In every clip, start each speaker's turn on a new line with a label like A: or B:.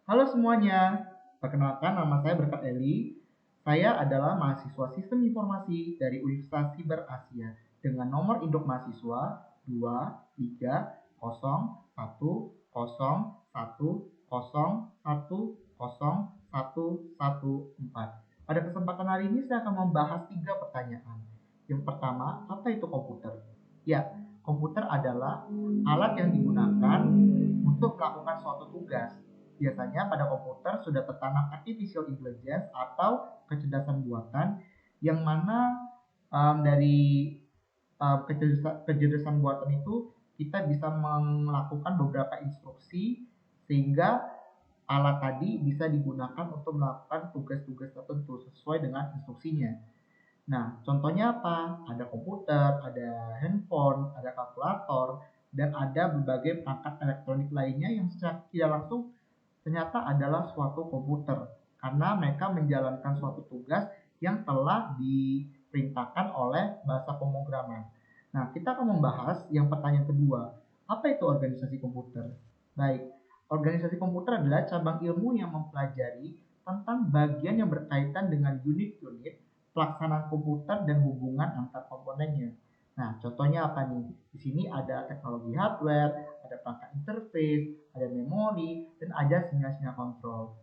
A: Halo semuanya, perkenalkan nama saya Berkat Eli. Saya adalah mahasiswa Sistem Informasi dari Universitas Siber Asia dengan nomor induk mahasiswa 23010111014. Pada kesempatan hari ini saya akan membahas 3 pertanyaan. Yang pertama, apa itu komputer? Ya, komputer adalah alat yang digunakan untuk melakukan suatu tugas. Biasanya pada komputer sudah tertanam artificial intelligence atau kecerdasan buatan yang mana dari kecerdasan buatan itu kita bisa melakukan beberapa instruksi sehingga alat tadi bisa digunakan untuk melakukan tugas-tugas tertentu sesuai dengan instruksinya. Nah, contohnya apa? Ada komputer, ada handphone, ada kalkulator, dan ada berbagai perangkat elektronik lainnya yang secara tidak langsung ternyata adalah suatu komputer karena mereka menjalankan suatu tugas yang telah diperintahkan oleh bahasa pemrograman. Nah, kita akan membahas yang pertanyaan kedua, apa itu organisasi komputer? Baik, organisasi komputer adalah cabang ilmu yang mempelajari tentang bagian yang berkaitan dengan unit-unit pelaksanaan komputer dan hubungan antar komponennya. Nah, contohnya apa nih? Di sini ada teknologi hardware, ada perangkat interface, ada memori, dan ada sinyal-sinyal kontrol.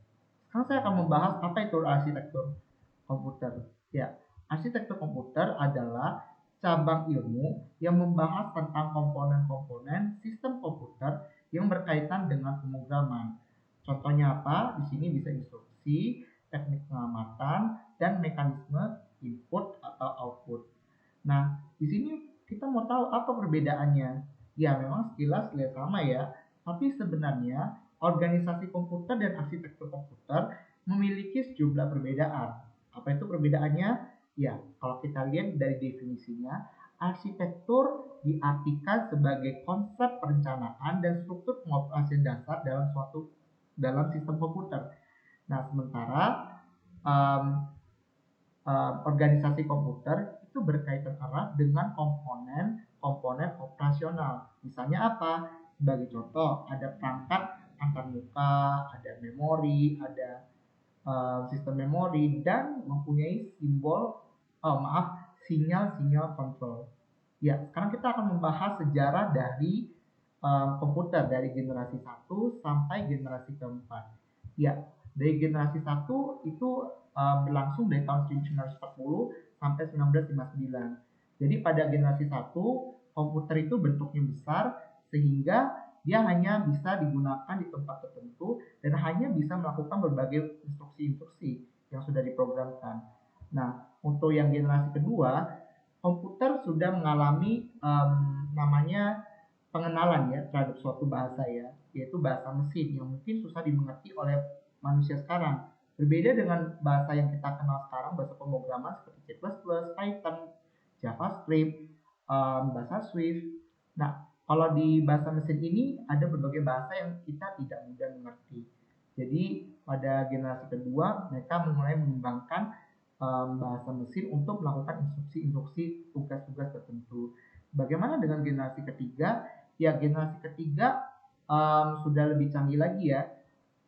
A: Sekarang saya akan membahas apa itu arsitektur komputer. Ya, arsitektur komputer adalah cabang ilmu yang membahas tentang komponen-komponen sistem komputer yang berkaitan dengan pemrograman. Contohnya apa? Di sini bisa instruksi, teknik pengamatan, dan mekanisme input atau output. Nah, di sini kita mau tahu apa perbedaannya. Ya, memang sekilas lihat sama ya, tapi sebenarnya organisasi komputer dan arsitektur komputer memiliki sejumlah perbedaan. Apa itu perbedaannya? Ya, kalau kita lihat dari definisinya, arsitektur diartikan sebagai konsep perencanaan dan struktur pengoperasian dasar dalam sistem komputer. Nah, sementara um, organisasi komputer itu berkaitan erat dengan komponen-komponen operasional. Misalnya apa? Sebagai contoh, ada perangkat antarmuka, ada memori, ada sistem memori, dan mempunyai sinyal-sinyal kontrol. Ya, sekarang kita akan membahas sejarah dari komputer dari generasi 1 sampai generasi keempat. Ya, dari generasi 1 itu berlangsung dari tahun 1940 sampai 1959. Jadi pada generasi 1 komputer itu bentuknya besar sehingga dia hanya bisa digunakan di tempat tertentu dan hanya bisa melakukan berbagai instruksi-instruksi yang sudah diprogramkan. Nah, untuk yang generasi kedua, komputer sudah mengalami namanya pengenalan ya terhadap suatu bahasa ya, yaitu bahasa mesin yang mungkin susah dimengerti oleh manusia sekarang. Berbeda dengan bahasa yang kita kenal sekarang, bahasa pemrograman seperti C++, Python, JavaScript, bahasa Swift. Nah, kalau di bahasa mesin ini ada berbagai bahasa yang kita tidak mudah mengerti. Jadi pada generasi kedua mereka mulai mengembangkan bahasa mesin untuk melakukan instruksi-instruksi tugas-tugas tertentu. Bagaimana dengan generasi ketiga? Ya, generasi ketiga sudah lebih canggih lagi ya,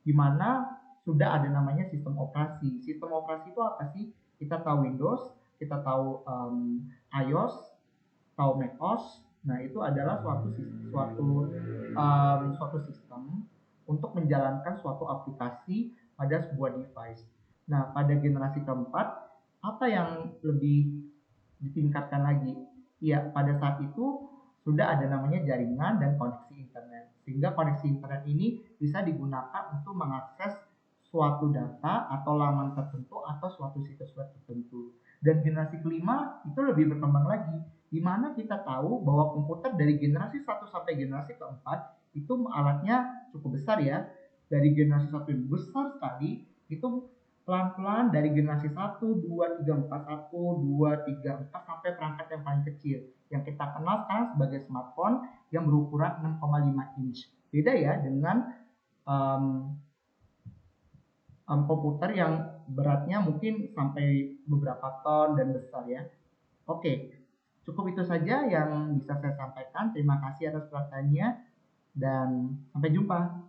A: di mana sudah ada namanya sistem operasi. Sistem operasi itu apa sih? Kita tahu Windows, kita tahu iOS, tahu macOS. Nah, itu adalah suatu sistem untuk menjalankan suatu aplikasi pada sebuah device. Nah, pada generasi keempat, apa yang lebih ditingkatkan lagi? Ya, pada saat itu sudah ada namanya jaringan dan koneksi internet. Sehingga koneksi internet ini bisa digunakan untuk mengakses suatu data atau laman tertentu atau suatu situs web tertentu. Dan generasi kelima itu lebih berkembang lagi, di mana kita tahu bahwa komputer dari generasi 1 sampai generasi keempat itu alatnya cukup besar ya. Dari generasi 1 yang besar sekali, itu pelan-pelan dari generasi 1, 2, 3, 4, 1, 2, 3, 4 sampai perangkat yang paling kecil yang kita kenal sekarang sebagai smartphone yang berukuran 6,5 inch. Beda ya dengan um, komputer yang beratnya mungkin sampai beberapa ton dan besar ya. Oke, cukup itu saja yang bisa saya sampaikan. Terima kasih atas perhatiannya dan sampai jumpa.